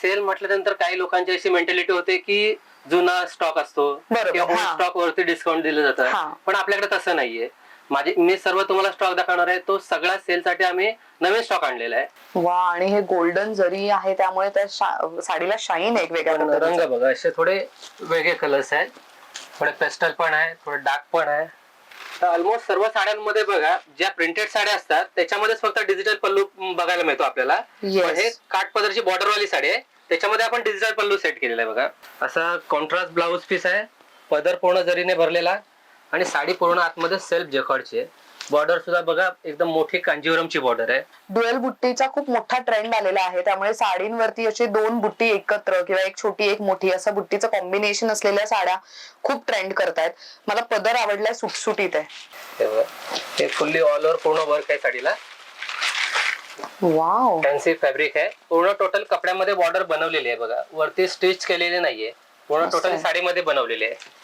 Sale म्हटल्यानंतर काही लोकांची अशी मेंटॅलिटी होते की जुना स्टॉक असतो किंवा ओल्ड स्टॉक वरती डिस्काउंट दिलं जातं, पण आपल्याकडे तसं नाहीये. मी सर्व तुम्हाला स्टॉक दाखवणार आहे, तो सगळा सेलसाठी आम्ही नवीन स्टॉक आणलेला आहे. वा, आणि हे गोल्डन जरी आहे त्यामुळे त्या साडीला शाईन एक वेगळा रंग बघा, असे थोडे वेगळे कलर्स आहेत, थोडे पेस्टल पण आहे, थोडे डार्क पण आहे. तर ऑलमोस्ट सर्व साड्यांमध्ये बघा, ज्या प्रिंटेड साड्या असतात त्याच्यामध्येच फक्त डिजिटल पल्लू बघायला मिळतो आपल्याला. हे काठपदरची बॉर्डरवाली साडी आहे, त्याच्यामध्ये आपण डिजिटल पल्लू सेट केलेला आहे बघा. असा कॉन्ट्रास्ट ब्लाउज पीस आहे, पदर पूर्ण जरीने भरलेला आणि साडी पूर्ण आतमध्ये सेल्फ जॅकॉर्डची आहे. बॉर्डर सुद्धा बघा, एकदम मोठी कांजीवरमची बॉर्डर आहे. ड्युअल बुट्टीचा खूप मोठा ट्रेंड आलेला आहे, त्यामुळे साडींवरती अशी दोन बुट्टी एकत्र किंवा एक छोटी एक मोठी असं बुट्टीचं कॉम्बिनेशन असलेल्या साड्या खूप ट्रेंड करतायत. मला पदर आवडलाय, सुटसुटीत आहे. हे फुल्ली ऑल ओव्हर पूर्ण वर्क आहे साडीला. वाव, फॅन्सी फॅब्रिक आहे, पूर्ण टोटल कपड्यामध्ये बॉर्डर बनवलेली आहे बघा, वरती स्टिच केलेली नाहीये, पूर्ण टोटल साडीमध्ये बनवलेली आहे.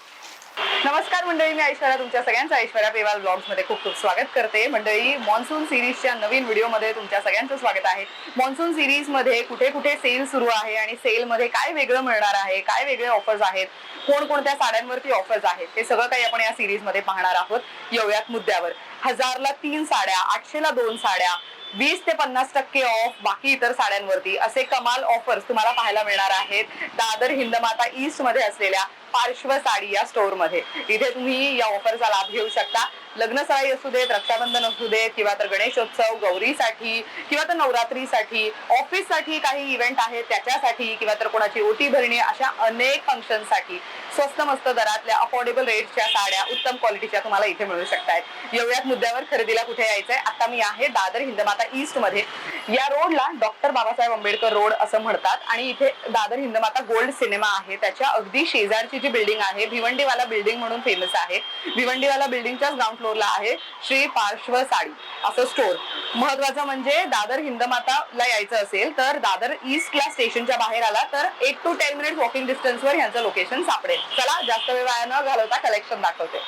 नमस्कार मंडळी, मी ऐश्वर्या, तुमच्या सगळ्यांचं ऐश्वर्या पेवाल ब्लॉग्स मध्ये खूप खूप स्वागत करते. मंडळी, मॉन्सून सिरीजच्या नवीन व्हिडिओ मध्ये तुमच्या सगळ्यांचं स्वागत आहे. मॉन्सून सिरीज मध्ये कुठे कुठे सेल सुरू आहे आणि सेल मध्ये काय वेगळं मिळणार आहे, काय वेगळे ऑफर्स आहेत, कोणकोणत्या साड्यांवरती ऑफर्स आहेत, हे सगळं काही आपण या सिरीज मध्ये पाहणार आहोत. येऊयात मुद्द्यावर. 1000ला 3 साड्या, 800ला 2 साड्या, 20 ते 50% ऑफ बाकी इतर साड्यांवरती असे कमाल ऑफर्स तुम्हाला पाहायला मिळणार आहेत दादर हिंदमाता ईस्ट मध्ये असलेल्या पार्श्व साडी या स्टोर मध्ये. इथे तुम्ही या ऑफरचा लाभ घेऊ शकता. लग्न सराई असू देत, रक्षाबंधन असू देत, किंवा तर गणेशोत्सव, गौरीसाठी, किंवा तर नवरात्रीसाठी, ऑफिससाठी काही इव्हेंट आहेत त्याच्यासाठी, किंवा तर कोणाची ओटी भरणी, अशा अनेक फंक्शनसाठी स्वस्त मस्त दरातल्या अफोर्डेबल रेटच्या साड्या उत्तम क्वालिटीच्या तुम्हाला इथे मिळू शकतात. येऊयात मुद्द्यावर. खरेदीला कुठे यायचंय? आता मी आहे दादर हिंदमाता ईस्ट मध्ये. या रोडला डॉक्टर बाबासाहेब आंबेडकर रोड असं म्हणतात आणि इथे दादर हिंदमाता गोल्ड सिनेमा आहे, त्याच्या अगदी शेजारची जी बिल्डिंग आहे भिवंडीवाला बिल्डिंग म्हणून फेमस आहे. भिवंडीवाला बिल्डिंगच्याच ग्राउंड फ्लोरला आहे श्री पार्श्व साडी असं स्टोर. महत्वाचं म्हणजे दादर हिंदमाताला यायचं असेल तर दादर ईस्टला स्टेशनच्या बाहेर आला तर 8 to 10 मिनिट्स वॉकिंग डिस्टन्सवर यांचं लोकेशन सापडेल. चला, जास्त वेळ वाया न घालवता कलेक्शन दाखवते.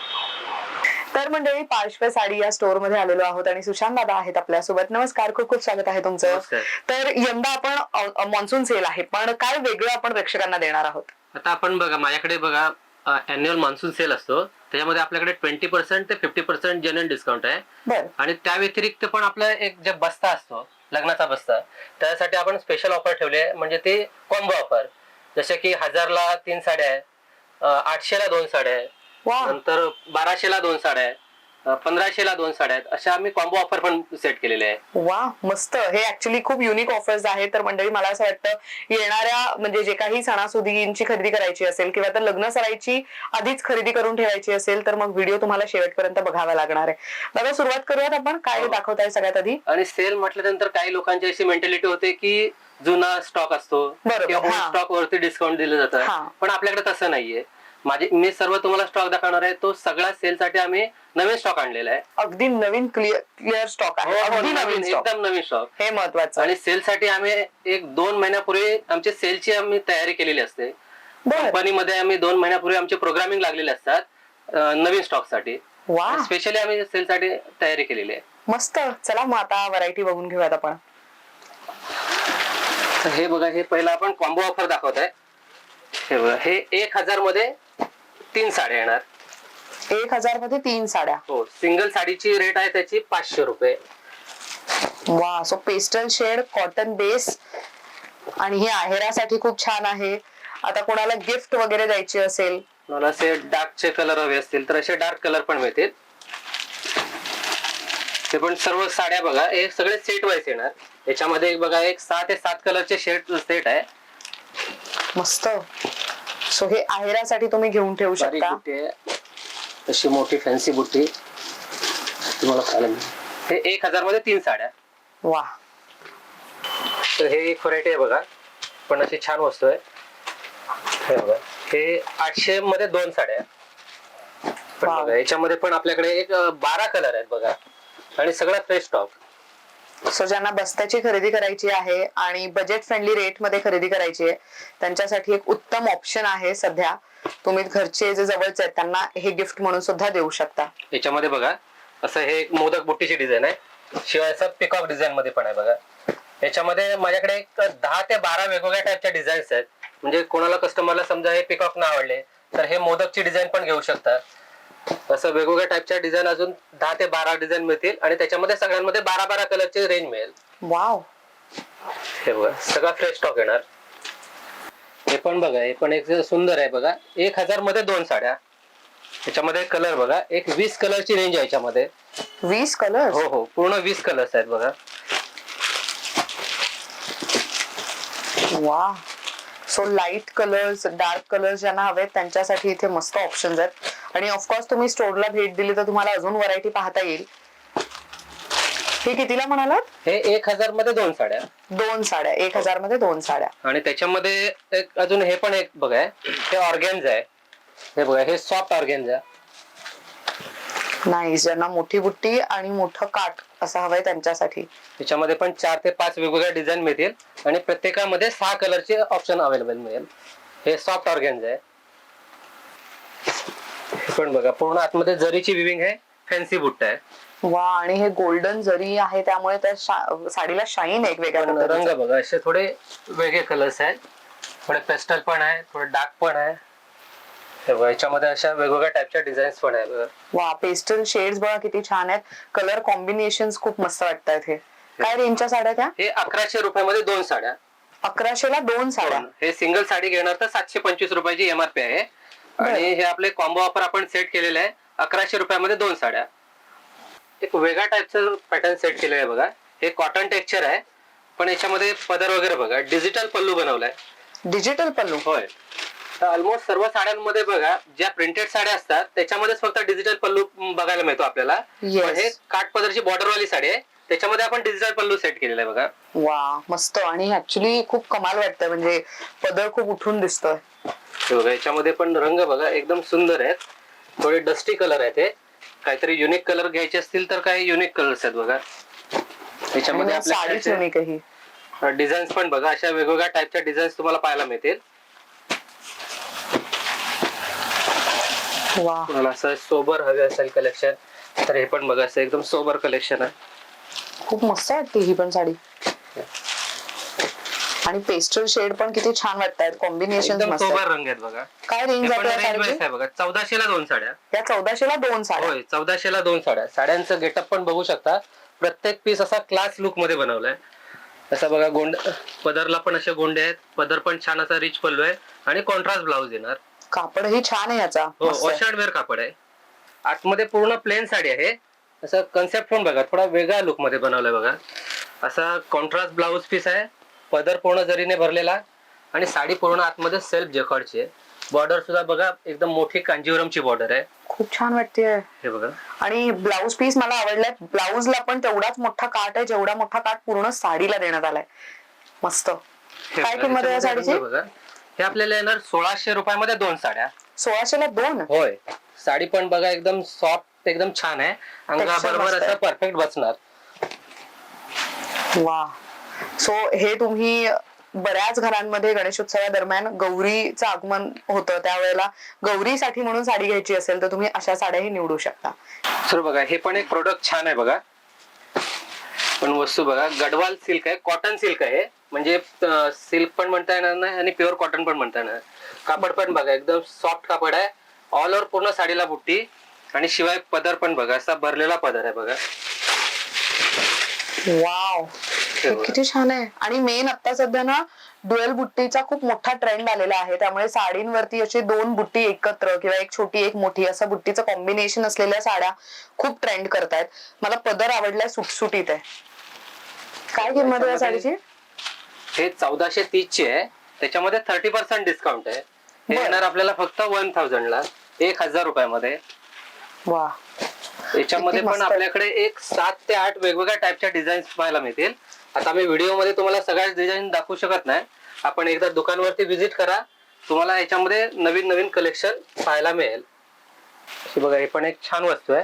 तर मंडळी, पार्श्व साडी या स्टोर मध्ये आलेलो आहोत आणि सुशांत दादा आहेत आपल्यासोबत. नमस्कार, खूप खूप स्वागत आहे तुमचं. तर यंदा आपण मॉन्सून सेल आहे, पण काय वेगळं आपण प्रेक्षकांना देणार आहोत? आता आपण बघा, माझ्याकडे बघा अॅन्युअल मान्सून सेल असतो, त्याच्यामध्ये आपल्याकडे 20% ते 50% जेन्युइन डिस्काउंट आहे. आणि त्या व्यतिरिक्त पण आपला एक जे बस्ता असतो, लग्नाचा बस्ता, त्यासाठी आपण स्पेशल ऑफर ठेवले, म्हणजे ते कॉम्बो ऑफर. जसे की 1000ला 3 साड्या आहे, 800ला 2 साड्या आहे, नंतर 1200ला 2 साड्या आहे, 1500ला 2 साड्या आहेत, अशा आम्ही कॉम्बो ऑफर पण सेट केलेले आहे. वा, मस्त. हे ऍक्च्युली खूप युनिक ऑफर्स आहेत. तर मंडळी, मला असं वाटतं येणाऱ्या म्हणजे जे काही सणासुदींची खरेदी करायची असेल किंवा तर लग्न सराईची आधीच खरेदी करून ठेवायची असेल तर मग व्हिडिओ तुम्हाला शेवटपर्यंत बघावा लागणार आहे. दादा, सुरुवात करूयात आपण. काय दाखवताय सगळ्यात आधी? आणि सेल म्हटल्यानंतर काही लोकांची अशी मेंटॅलिटी होते की जुना स्टॉक असतो किंवा ओल्ड स्टॉक वरती डिस्काउंट दिलं जातं, पण आपल्याकडे तसं नाहीये. मी सर्व तुम्हाला स्टॉक दाखवणार आहे, तो सगळा सेलसाठी आम्ही नवीन स्टॉक आणलेला आहे. अगदी नवीन क्लिअर स्टॉक आहे, एकदम नवीन स्टॉक. हे महत्वाचं. आणि सेलसाठी आम्ही 1-2 महिन्यापूर्वी आमची सेलची आम्ही तयारी केलेली असते. कंपनीमध्ये आम्ही 2 महिन्यापूर्वी आमचे प्रोग्रामिंग लागलेले असतात नवीन स्टॉक साठी. स्पेशली आम्ही सेलसाठी तयारी केलेली आहे. मस्त. चला मग आता व्हरायटी बघून घेऊयात आपण. हे बघा, हे पहिला आपण कॉम्बो ऑफर दाखवत आहे. हे बघा, हे 1000 मध्ये 3 साड्या येणार. 1000 मध्ये 3 साड्या. हो, सिंगल साडीची रेट आहे त्याची 500 रुपये. वा, so pastel shade, cotton base, आणि हे आहेरासाठी खूप छान आहे. आता कोणाला गिफ्ट वगैरे द्यायची असेल, मला असे डार्कचे कलर हवे असतील तर असे डार्क कलर पण मिळतील. ते पण सर्व साड्या बघा, हे सगळे सेट वाईज येणार. याच्यामध्ये बघा, एक 6 ते 7 कलरचे सेट आहे. मस्त. सो हे आहेरासाठी तुम्ही घेऊन ठेवू शकता. अशी मोठी फॅन्सी बुट्टी तुम्हाला पाहायला मिळेल. हे 1000 मध्ये 3 साड्या. वा. तर हे एक व्हरायटी आहे बघा, पण अशी छान वस्तू आहे. हे बघा, हे 800 मध्ये 2 साड्या. पण बघा, याच्यामध्ये पण आपल्याकडे एक 12 कलर आहेत बघा, आणि सगळा फ्रेश स्टॉक. सो ज्यांना बस्त्याची खरेदी करायची आहे आणि बजेट फ्रेंडली रेट मध्ये खरेदी करायची आहे त्यांच्यासाठी एक उत्तम ऑप्शन आहे. सध्या तुम्ही घरचे जे जवळचे आहेत त्यांना हे गिफ्ट म्हणून सुद्धा देऊ शकता. याच्यामध्ये बघा, असं हे मोदक बुट्टीची डिझाईन आहे, शिवाय असं पिकॉक डिझाईन मध्ये पण आहे बघा. याच्यामध्ये माझ्याकडे एक 10 ते 12 वेगवेगळ्या टाईपच्या डिझाईन्स आहेत. म्हणजे कोणाला कस्टमरला समजा हे पिकॉक ना आवडले तर हे मोदकची डिझाईन पण घेऊ शकतात. असं वेगवेगळ्या टाईपच्या डिझाईन अजून 10 ते 12 डिझाईन मिळतील आणि त्याच्यामध्ये सगळ्यांमध्ये 12-12 कलरची रेंज मिळेल. वाव, हे बघा सगळा फ्रेश स्टॉक येणार. हे पण बघा, हे पण एक सुंदर आहे बघा. 1000 मध्ये 2 साड्या. याच्यामध्ये कलर बघा, एक 20 कलरची रेंज आहे याच्यामध्ये. 20 कलर? हो हो, पूर्ण 20 कलर्स आहेत बघा. वा, so light colours, dark colours ज्यांना हवेत त्यांच्यासाठी इथे मस्त ऑप्शन्स आहेत. आणि ऑफकोर्स तुम्ही स्टोरला भेट दिली तर तुम्हाला अजून व्हरायटी पाहता येईल. हे कितीला म्हणालात? हे 1000 मध्ये 2 साड्या. 2 साड्या, 1000 मध्ये 2 साड्या. आणि त्याच्यामध्ये एक अजून हे पण एक बघा, हे ऑर्गेन्झा आहे. हे बघा, हे सॉफ्ट ऑर्गेन्झा. नाईस, ज्यांना मोठी बुट्टी आणि मोठं काठ असं हवंय त्यांच्यासाठी. त्याच्यामध्ये पण 4 ते 5 वेगवेगळ्या डिझाईन मिळतील आणि प्रत्येकामध्ये 6 कलरचे ऑप्शन अवेलेबल मिळेल. हे सॉफ्ट ऑर्गेन्झा आहे. हे पण बघा, पूर्ण आतमध्ये जरीची विविंग आहे, फॅन्सी बुट्टा आहे. वा, आणि हे गोल्डन जरी आहे त्यामुळे त्या साडीला शाईन एक वेगळ्या पण रंग बघा, असे थोडे वेगळे कलर्स आहेत. थोडे पेस्टल पण आहे, थोडे डार्क पण आहे. हे बघा, याच्यामध्ये अशा वेगवेगळ्या टाईपच्या डिझाईन्स पण आहे बघा. वा, पेस्टल शेड्स बघा किती छान आहेत. कलर कॉम्बिनेशन्स खूप मस्त वाटतात. हे काय रेंजच्या साड्या त्या? हे 1100 रुपयामध्ये 2 साड्या. 1100ला 2 साड्या. हे सिंगल साडी घेणार तर 725 रुपयाची एमआरपी आहे. आणि हे आपले कॉम्बो ऑफर आपण सेट केलेले आहे 1100 रुपयामध्ये 2 साड्या. एक वेगळ्या टाईपचं पॅटर्न सेट केलेलं आहे बघा. हे कॉटन टेक्स्चर आहे, पण याच्यामध्ये पदर वगैरे बघा, डिजिटल पल्लू बनवलाय. डिजिटल पल्लू? होय. तर ऑलमोस्ट सर्व साड्यांमध्ये बघा, ज्या प्रिंटेड साड्या असतात त्याच्यामध्येच फक्त डिजिटल पल्लू बघायला मिळतो आपल्याला. पण हे काठ पदरची बॉर्डरवाली साडी आहे, त्याच्यामध्ये आपण डिजिटल पल्लू सेट केलेला आहे बघा. वा, मस्त. आणि ऍक्च्युली खूप कमाल वाटतंय, म्हणजे पदर खूप उठून दिसतोय. बघा, याच्यामध्ये पण रंग बघा एकदम सुंदर आहेत. थोडे डस्टी कलर आहेत. हे काहीतरी युनिक कलर घ्यायचे असतील तर काही युनिक कलर्स आहेत बघा. याच्यामध्ये आपल्या डिझाईन्स पण बघा, अशा वेगवेगळ्या टाईपच्या डिझाईन्स तुम्हाला पाहायला मिळतील. तुम्हाला असं सोबर हवे असेल कलेक्शन तर हे पण बघा, असं एकदम सोबर कलेक्शन आहे. खूप मस्त वाटते ही पण साडी. आणि पेस्टल शेड पण किती छान वाटतात, कॉम्बिनेशन मस्त. सोबर रंग आहेत बघा. काय रेंज आहे बघा? 1400ला 2 साड्या. या 1400ला 2 साड्या? होय, 1400ला 2 साड्या. साड्यांचं गेटअप पण बघू शकता. प्रत्येक पीस असा क्लास लुक मध्ये बनवलाय. असं बघा, गोंड पदरला पण असे गोंडे आहेत. पदर पण छान असा रिच पल्लू आहे आणि कॉन्ट्रास्ट ब्लाउज येणार. कापडही छान आहे याचा. हो, वॉशर्ड वेअर कापड आहे. आतमध्ये पूर्ण प्लेन साडी आहे. असं कन्सेप्ट पण बघा, थोडा वेगळ्या लुक मध्ये बनवलाय बघा. असा कॉन्ट्रास्ट ब्लाउज पीस आहे. पदर पूर्ण जरीने भरलेला आणि साडी पूर्ण आतमध्ये सेल्फ जॅकॉर्डची आहे. बॉर्डर सुद्धा बघा, एकदम मोठी कांजीवरमची बॉर्डर आहे. खूप छान वाटते हे बघा. आणि ब्लाउज पीस मला आवडलाय. ब्लाउजला पण तेवढाच मोठा काठ आहे जेवढा मोठा काठ पूर्ण साडीला देण्यात आलाय. मस्त. काय किंमत आहे या साडीची? बघा, हे आपल्याला येणार 1600 रुपयामध्ये 2 साड्या. 1600ला 2? होय. साडी पण बघा एकदम सॉफ्ट, एकदम छान आहे. अंगाबरोबर असं परफेक्ट बसणार. वा. सो हे तुम्ही बऱ्याच घरांमध्ये गणेशोत्सवादरम्यान गौरीचं आगमन होतं, त्यावेळेला गौरीसाठी म्हणून साडी घ्यायची असेल तर तुम्ही अशा साड्याही निवडू शकता. सर बघा, हे पण एक प्रोडक्ट छान आहे बघा. पण वस्तू बघा, गडवाल सिल्क आहे, कॉटन सिल्क आहे. म्हणजे सिल्क पण म्हणता येणार नाही आणि प्युअर कॉटन पण म्हणता येणार. कापड पण बघा, एकदम सॉफ्ट कापड आहे. ऑल ओव्हर पूर्ण साडीला बुट्टी आणि शिवाय पदर पण बघा, असा भरलेला पदर आहे बघा. वाव, किती छान आहे. आणि मेन आता सध्या ना ड्युअल बुट्टीचा खूप मोठा ट्रेंड आलेला आहे, त्यामुळे साडींवरती अशी 2 बुट्टी एकत्र किंवा एक छोटी एक मोठी असं बुट्टीचं कॉम्बिनेशन असलेल्या साड्या खूप ट्रेंड करतायत. मला पदर आवडलाय, सुटसुटीत आहे. काय किंमत आहे या साडीची? हे 1430 ची आहे. त्याच्यामध्ये 30% डिस्काउंट आहे. हे येणार आपल्याला फक्त 1000ला, 1000 रुपयामध्ये. वा. याच्यामध्ये पण आपल्याकडे एक 7 ते 8 वेगवेगळ्या टाईपच्या डिझाईन्स पाहायला मिळतील. आता मी व्हिडिओ मध्ये तुम्हाला सगळ्याच डिझाईन दाखवू शकत नाही. आपण एकदा दुकानवरती व्हिजिट करा, तुम्हाला याच्यामध्ये नवीन नवीन कलेक्शन पाहायला मिळेल. बघा, हे पण एक छान वस्तू आहे.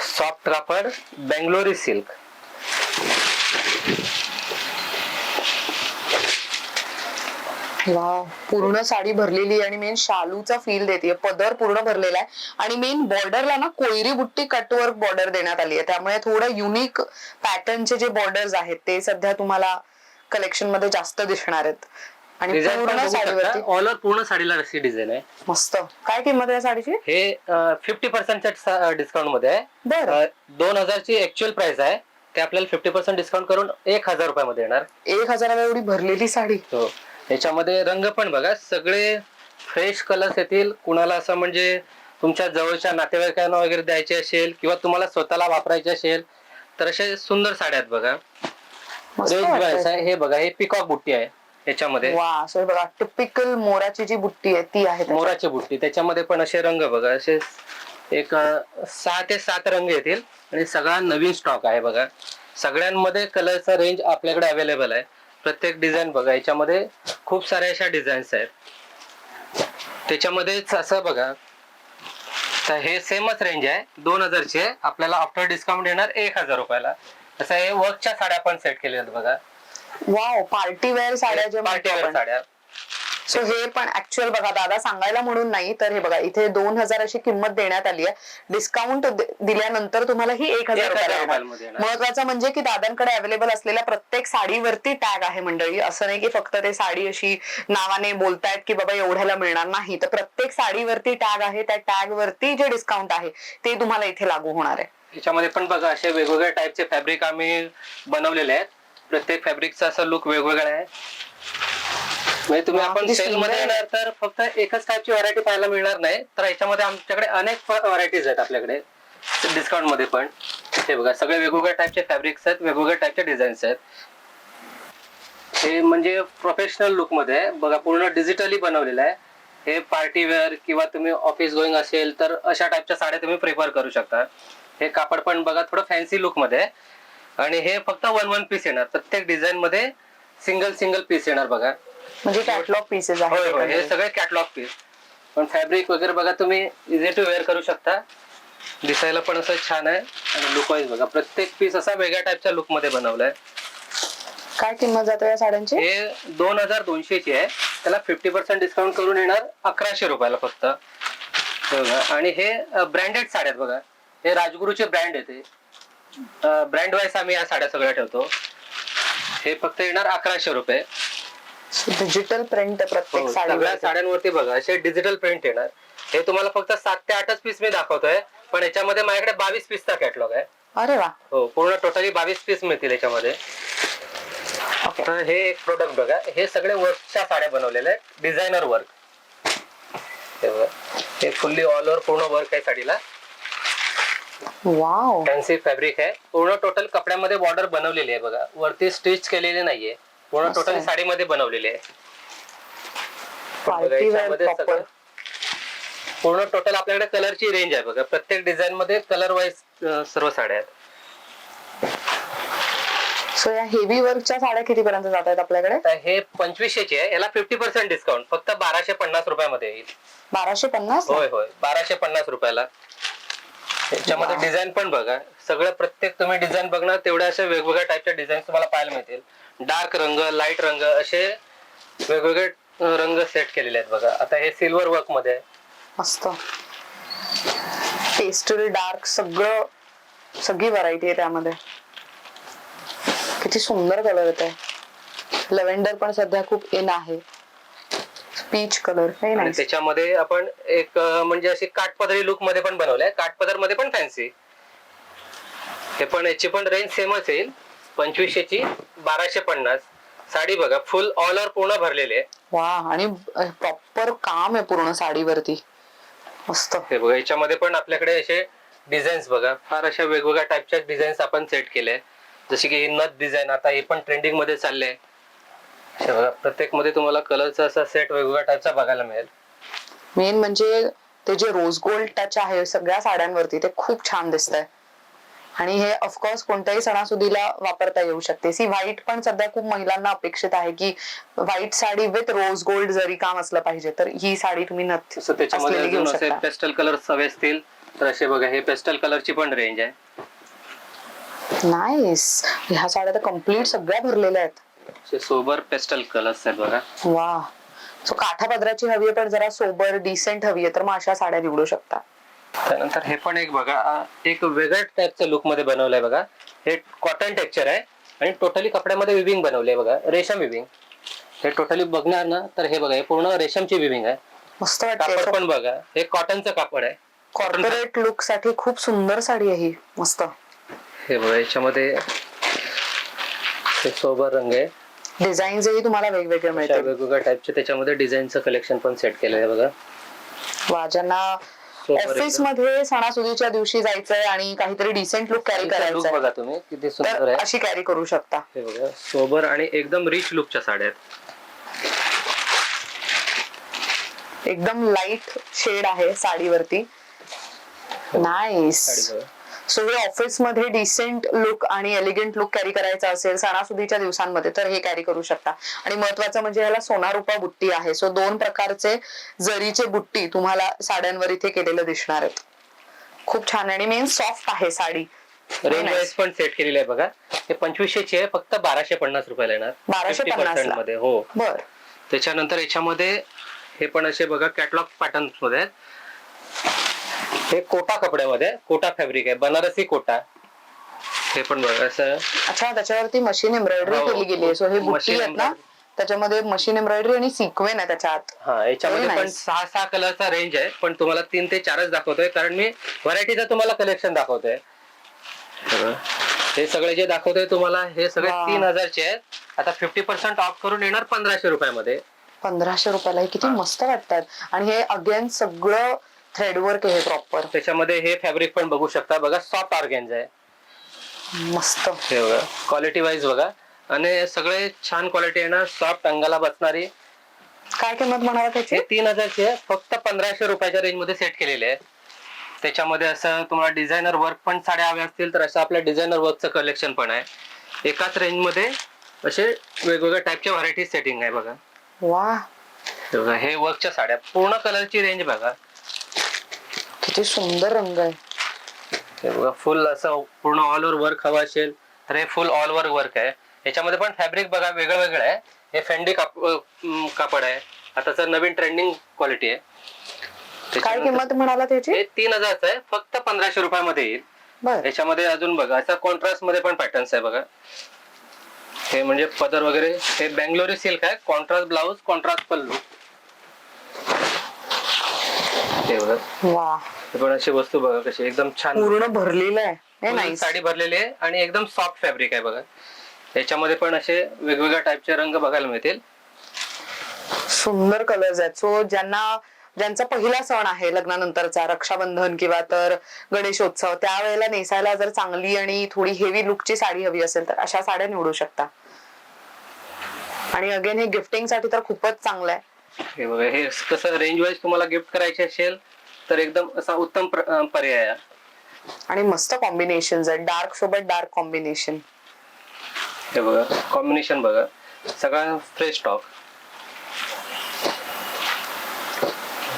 सॉफ्ट कापड, बेंगलोरी सिल्क. वा, पूर्ण साडी भरलेली आणि मेन शालूचा फील देते, पदर पूर्ण भरलेला आहे आणि मेन बॉर्डरला ना कोयरी बुट्टी कटवर्क बॉर्डर देण्यात आली आहे, त्यामुळे थोडं युनिक पॅटर्नचे जे बॉर्डर्स आहेत ते सध्या तुम्हाला कलेक्शन मध्ये जास्त दिसणार आहेत. आणि पूर्ण साडीवरती ऑल ओव्हर पूर्ण साडीला अशी डिझाईन आहे. मस्त. काय किंमत आहे साडीची? हे 50% डिस्काउंट मध्ये आहे. बरं. 2000 ची ऍक्च्युअल प्राइस आहे, ते आपल्याला 50% डिस्काउंट करून 1000 रुपयामध्ये येणार. 1000ला एवढी भरलेली साडी. हो, याच्यामध्ये रंग पण बघा सगळे फ्रेश कलर्स येतील. कुणाला असं म्हणजे तुमच्या जवळच्या नातेवाईकांना वगैरे द्यायचे असेल किंवा तुम्हाला स्वतःला वापरायचे असेल तर असे सुंदर साड्या आहेत बघा. मस्त रेंज वाटतंय. वाईज आहे. हे बघा, हे पिकॉक बुट्टी आहे याच्यामध्ये. वा, असं बघा टिपिकल मोराची जी बुट्टी आहे ती आहे त्याच्यात. मोराची बुट्टी, त्याच्यामध्ये पण असे रंग बघा, असे एक 6 ते 7 रंग येतील आणि सगळा नवीन स्टॉक आहे बघा. सगळ्यांमध्ये कलरचा रेंज आपल्याकडे अवेलेबल आहे. प्रत्येक डिझाईन बघा, याच्यामध्ये खूप साऱ्या अशा डिझाईन्स आहेत. त्याच्यामध्येच असं बघा, तर हे सेमच रेंज आहे, 2000 ची आहे. आपल्याला आफ्टर डिस्काउंट येणार 1000 रुपयाला. असं हे वर्कच्या साड्या पण सेट केलेल्या आहेत बघा. वाव, पार्टी वेअर साड्या जे पार्टी वेअर साड्या. सो हे पण ऍक्च्युअल बघा, दादा सांगायला म्हणून नाही तर हे बघा इथे 2000 अशी किंमत देण्यात आली आहे. डिस्काउंट दिल्यानंतर तुम्हाला ही 1000 रुपयाला येणार. महत्वाचं म्हणजे की दादांकडे अवेलेबल असलेल्या प्रत्येक साडीवरती टॅग आहे मंडळी. असं नाही की फक्त ते साडी अशी नावाने बोलतायत की बाबा एवढ्याला मिळणार नाही, तर प्रत्येक साडीवरती टॅग आहे. त्या टॅग वरती जे डिस्काउंट आहे ते तुम्हाला इथे लागू होणार आहे. याच्यामध्ये पण बघा असे वेगवेगळ्या टाईपचे फॅब्रिक आम्ही बनवलेले आहेत. प्रत्येक फॅब्रिकचा असा लुक वेगवेगळा आहे. म्हणजे तुम्ही आपण सेल मध्ये येणार तर फक्त एकच टाईपची व्हरायटी पाहायला मिळणार नाही, तर याच्यामध्ये आमच्याकडे अनेक व्हरायटीज आहेत आपल्याकडे डिस्काउंट मध्ये पण. हे बघा सगळे वेगवेगळ्या टाईपचे फॅब्रिक्स आहेत, वेगवेगळ्या टाईपचे डिझाईन्स आहेत. हे म्हणजे प्रोफेशनल लुक मध्ये आहे बघा, पूर्ण डिजिटली बनवलेलं आहे. हे पार्टी वेअर किंवा तुम्ही ऑफिस गोईंग असेल तर अशा टाईपच्या साड्या तुम्ही प्रिफर करू शकता. हे कापड पण बघा थोडं फॅन्सी लुक मध्ये आहे आणि हे फक्त 1 पीस येणार. प्रत्येक डिझाईन मध्ये सिंगल पीस येणार बघा. म्हणजे कॅटलॉग पीसेस होय होय, आहेत. हे सगळे कॅटलॉग पीस. पण फॅब्रिक वगैरे बघा तुम्ही इझी टू वेअर करू शकता. दिसायला पण असं छान आहे आणि लुक वाईज बघा प्रत्येक पीस असा वेगळ्या टाईपच्या लुक मध्ये बनवलाय. काय किंमत जाते या साड्यांची? हे 2200 ची आहे. त्याला 50% डिस्काउंट करून येणार 1100 रुपयाला फक्त. आणि हे ब्रँडेड साड्या आहेत बघा. हे राजगुरूचे ब्रँड आहे, ते ब्रँड वाईज आम्ही या साड्या सगळ्या ठेवतो. हे फक्त येणार 1100 रुपये. डिजिटल प्रिंट प्रत्येक सगळ्या साड्यांवरती बघा असे डिजिटल प्रिंट येणार. हे तुम्हाला फक्त 7 ते 8च पीस मी दाखवतोय, पण याच्यामध्ये माझ्याकडे 22 पीसचा कॅटलॉग आहे. अरे वा. हो, पूर्ण टोटली 22 पीस मिळतील याच्यामध्ये. तर हे एक प्रोडक्ट बघा, हे सगळे वर्कच्या साड्या बनवलेल्या आहेत, डिझायनर वर्क. हे फुल्ली ऑल ओव्हर पूर्ण वर्क आहे साडीला. वाव, फॅन्सी फॅब्रिक आहे. पूर्ण टोटल कपड्यामध्ये बॉर्डर बनवलेली आहे बघा, वरती स्टिच केलेली नाहीये. पूर्ण टोटल साडीमध्ये बनवलेली आहे. Party wear proper. पूर्ण टोटल आपल्याकडे कलरची रेंज आहे बघा. प्रत्येक डिझाईन मध्ये कलर वाईज सर्व साड्या आहेत. सो या हेवी वर्कच्या साड्या किती पर्यंत जात आहेत आपल्याकडे? हे 2500 ची आहे. याला 50% डिस्काउंट फक्त 1250 रुपयामध्ये येईल. 1250? होय होय, 1250 रुपयाला. याच्यामध्ये डिझाईन पण बघा, सगळं प्रत्येक तुम्ही डिझाईन बघणार तेवढ्या अशा वेगवेगळ्या टाईपच्या डिझाईन तुम्हाला पाहायला मिळतील. डार्क रंग, लाईट रंग असे वेगवेगळे रंग सेट केलेले आहेत बघा. आता हे सिल्वर वर्क मध्ये आहे. मस्त पेस्टल डार्क सगळी व्हरायटी आहे त्यामध्ये. किती सुंदर कलर येत आहे. लेव्हेंडर पण सध्या खूप इन आहे. पीच कलर आणि त्याच्यामध्ये आपण एक म्हणजे अशी काठपदरी लुक मध्ये पण बनवलंय. काठपदर मध्ये पण फॅन्सी. हे पण याची पण रेंज सेमच येईल, 2500 ची 1250. साडी बघा फुल ऑल ओव्हर पूर्ण भरलेली आहे. वा, आणि प्रॉपर काम आहे पूर्ण साडीवरती. मस्त. हे बघा, याच्यामध्ये पण आपल्याकडे असे डिझाईन्स बघा, फार अशा वेगवेगळ्या टाईपच्या डिझाईन्स आपण सेट केले. जसे की नथ डिझाईन आता हे पण ट्रेंडिंग मध्ये चालले. प्रत्येक मध्ये तुम्हाला कलरचा असा सेट वेगवेगळ्या टाईपचा बघायला मिळेल. मेन म्हणजे ते जे रोज गोल्ड टच आहे सगळ्या साड्यांवरती ते खूप छान दिसतंय. आणि हे ऑफकोर्स कोणत्याही सणासुदीला वापरता येऊ शकते. सी व्हाईट पण सध्या खूप महिलांना अपेक्षित आहे की white sari with rose gold जरी काम असलं पाहिजे, तर ही साडी तुम्ही नथ असलेली घेऊ शकता. पेस्टल कलर हवे असतील तर असे बघा, हे पेस्टल कलरची पण रेंज आहे. नाईस. ह्या साड्या तर कम्प्लीट सगळ्या भरलेल्या आहेत. सोबर पेस्टल कलर्स आहेत बघा. वा, सो काठा पदराची हवी आहे पण जरा सोबर डिसेंट हवी आहे तर मग अशा साड्या निवडू शकता. त्यानंतर हे पण एक बघा, एक वेगळ्या टाईपचं लुक मध्ये बनवलंय बघा. हे कॉटन टेक्स्चर आहे आणि टोटली कपड्यामध्ये विविंग बनवले बघा, रेशम विविंग. हे टोटली बघणार ना तर हे बघा, हे पूर्ण रेशमची विविंग आहे. मस्त कापड वाटते. पण बघा, हे कॉटनचं कापड आहे. कॉर्पोरेट लुक साठी खूप सुंदर साडी आहे ही, मस्त. हे बघा, याच्यामध्ये सोबर रंग आहे. डिझाईन्सही तुम्हाला वेगवेगळे अशा मिळतील. वेगवेगळ्या टाईपचे त्याच्यामध्ये डिझाईनचं कलेक्शन पण सेट केलेलं आहे बघा. वा, ज्यांना सोबर ऑफिस एकदम. मध्ये सणासुदीच्या दिवशी जायचंय आणि काहीतरी डिसेंट लुक कॅरी लुक करायचंय बघा तुम्ही किती सुंदर तर आहे. अशी कॅरी करू शकता. हे बघा, सोबर आणि एकदम रिच लुकच्या साड्या आहेत. एकदम लाईट शेड आहे साडीवरती. नाईस. साडी बघा. सो हे ऑफिस मध्ये डिसेंट लुक आणि एलिगंट लुक कॅरी करायचा असेल सणासुदीच्या दिवसांमध्ये तर हे कॅरी करू शकता. आणि महत्वाचं म्हणजे ह्याला सोनारुपा बुट्टी आहे. सो 2 प्रकारचे जरीचे बुट्टी तुम्हाला साड्यांवर इथे केलेलं दिसणार आहेत. खूप छान आणि मेन सॉफ्ट आहे साडी. रेंज वाईज पण सेट केलेली आहे बघा. हे 2500 ची आहे, फक्त 1250 रुपयाला येणार. 1250 ला. मध्ये हो. बर. त्याच्यानंतर याच्यामध्ये हे पण असे बघा कॅटलॉग पॅटर्न मध्ये आहेत. हे कोटा कपड्यामध्ये, कोटा फॅब्रिक आहे, बनारसी कोटा. हे पण बघा असं. अच्छा, त्याच्यावरती मशीन एम्ब्रॉयडरी हो. केली गेली आहे. सो हे बुट्टी मशीन आहेत ना, त्याच्यामध्ये मशीन एम्ब्रॉयडरी आणि सिक्वेन आहे त्याच्यात. हा, याच्यामध्ये Very पण nice. 6 कलरचा रेंज आहे, पण तुम्हाला 3 ते 4च दाखवतोय कारण मी व्हरायटीचं तुम्हाला कलेक्शन दाखवतोय. हे सगळे जे दाखवतोय तुम्हाला हे सगळे वा. 3000 चे आहेत. आता 50% ऑफ करून येणार 1500 रुपयामध्ये. 1500 रुपयाला हे किती मस्त वाटतात. आणि हे अगेन सगळं थ्रेडवर्क आहे प्रॉपर. त्याच्यामध्ये हे फॅब्रिक पण बघू शकता बघा, सॉफ्ट ऑर्गेन्झा आहे. मस्त. हे बघा, क्वालिटी वाईज बघा, आणि सगळे छान क्वालिटी येणार, सॉफ्ट अंगाला बसणारी. काय किंमत म्हणाला त्याची? हे 3000 चे आहे, फक्त 1500 रुपयाच्या रेंज मध्ये सेट केलेले आहे. त्याच्यामध्ये असं तुम्हाला डिझायनर वर्क पण साड्या हव्या असतील तर असं आपल्या डिझायनर वर्कचं कलेक्शन पण आहे. एकाच रेंज मध्ये असे वेगवेगळ्या टाईपच्या व्हरायटी सेटिंग आहे बघा. वा, हे बघा, हे वर्कच्या साड्या, पूर्ण कलरची रेंज बघा. किती सुंदर रंग आहे. हे बघा, फुल असं पूर्ण ऑल ओव्हर वर्क हवं असेल तर हे फुल ऑल ओव्हर वर्क आहे. याच्यामध्ये पण फॅब्रिक बघा वेगळं वेगळं आहे. हे फेंडी कापड आहे, आताचं नवीन ट्रेंडिंग क्वालिटी आहे. काय किंमत म्हणाला त्याची? हे 3000 आहे, फक्त 1500 रुपयामध्ये येईल. बर. याच्यामध्ये अजून बघा असा कॉन्ट्रास्ट मध्ये पण पॅटर्न्स आहे बघा. हे म्हणजे पदर वगैरे, हे बेंगलोरी सिल्क आहे, कॉन्ट्रास्ट ब्लाउज, कॉन्ट्रास्ट पल्लू. हे बघा, वा, हे पण अशी वस्तू बघा कशी एकदम छान पूर्ण भरलेलं आहे. हे पूर्ण नाही, साडी भरलेली आहे आणि एकदम सॉफ्ट फॅब्रिक आहे बघा. याच्यामध्ये पण असे वेगवेगळ्या टाईपचे रंग बघायला मिळतील. सुंदर कलर्स आहेत. सो ज्यांचा पहिला सण आहे लग्नानंतरचा, रक्षाबंधन किंवा तर गणेशोत्सव, त्यावेळेला नेसायला जर चांगली आणि थोडी हेवी लुकची साडी हवी असेल तर अशा साड्या निवडू शकता. आणि अगेन हे गिफ्टिंग साठी तर खूपच चांगलं आहे. हे बघा, हे कसं रेंज वाईज तुम्हाला गिफ्ट करायचे असेल तर एकदम असा उत्तम पर्याय आहे. आणि मस्त कॉम्बिनेशन आहेत, डार्क सोबत डार्क कॉम्बिनेशन. हे बघा, कॉम्बिनेशन बघा, सगळा फ्रेश स्टॉक.